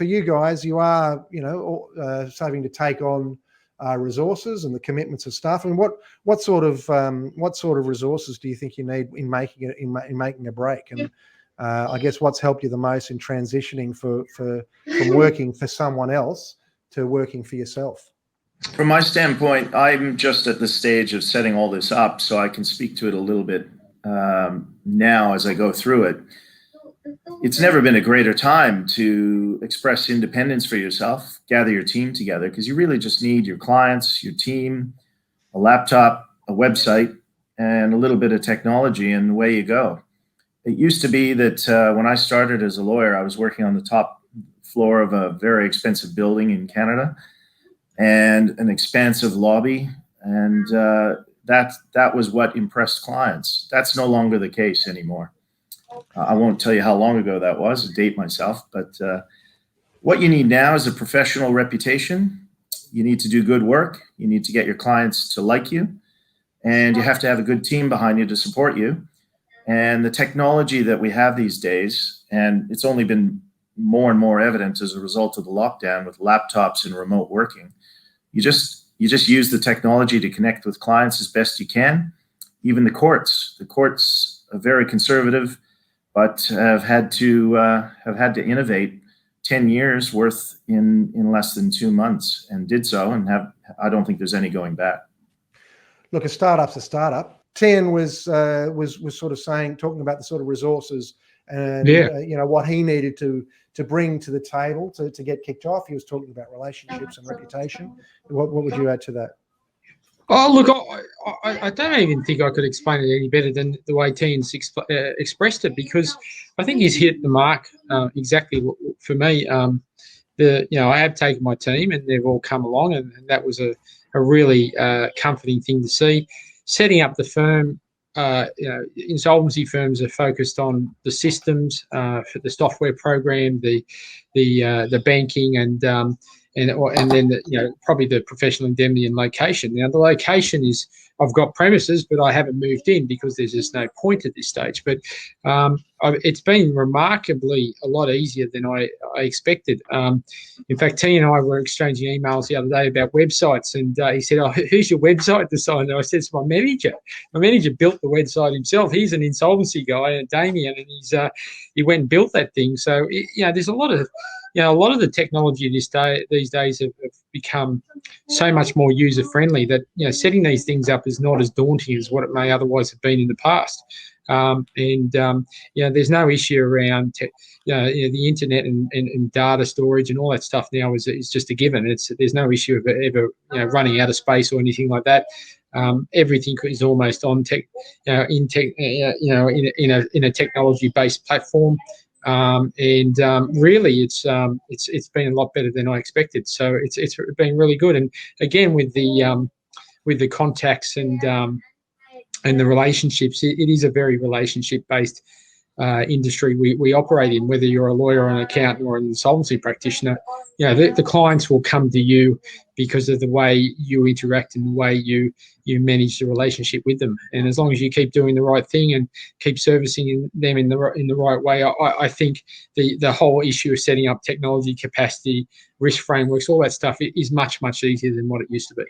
for you guys, you are, having to take on resources and the commitments of staff. And what sort of resources do you think you need in making a break? And I guess what's helped you the most in transitioning from working for someone else to working for yourself? From my standpoint, I'm just at the stage of setting all this up, so I can speak to it a little bit now as I go through it. It's never been a greater time to express independence for yourself, gather your team together, because you really just need your clients, your team, a laptop, a website, and a little bit of technology, and away you go. It used to be that when I started as a lawyer, I was working on the top floor of a very expensive building in Canada and an expansive lobby, and that was what impressed clients. That's no longer the case anymore. I won't tell you how long ago that was, to date myself, but what you need now is a professional reputation. You need to do good work. You need to get your clients to like you, and you have to have a good team behind you to support you. And the technology that we have these days, and it's only been more and more evident as a result of the lockdown with laptops and remote working, you just use the technology to connect with clients as best you can. Even the courts are very conservative, but have had to innovate 10 years worth in less than 2 months, and did so, and I don't think there's any going back. Look, a startup's a startup. Tean was sort of talking about the sort of resources and what he needed to bring to the table to get kicked off. He was talking about relationships and reputation. What would you add to that? Oh, look, I don't even think I could explain it any better than the way Tean's expressed it, because I think he's hit the mark exactly for me. I have taken my team and they've all come along, and that was a really comforting thing to see. Setting up the firm, insolvency firms are focused on the systems, for the software program, the banking, and then probably the professional indemnity and location. Now the location is, I've got premises, but I haven't moved in because there's just no point at this stage. But it's been remarkably a lot easier than I expected. In fact, Tean and I were exchanging emails the other day about websites, and he said, "Oh, who's your website designer?" I said, "It's my manager. My manager built the website himself. He's an insolvency guy, Damien, and he went and built that thing." So there's a lot of the technology these days have become so much more user friendly that setting these things up is not as daunting as what it may otherwise have been in the past. There's no issue around the internet and data storage and all that stuff now is just a given. There's no issue of it ever running out of space or anything like that. Everything is almost on tech, in a technology-based platform. Really, it's been a lot better than I expected. So it's been really good. And again, with the contacts and the relationships, it is a very relationship-based industry we operate in. Whether you're a lawyer or an accountant or an insolvency practitioner, the clients will come to you because of the way you interact and the way you manage the relationship with them. And as long as you keep doing the right thing and keep servicing them in the right way, I think the whole issue of setting up technology capacity, risk frameworks, all that stuff is much, much easier than what it used to be.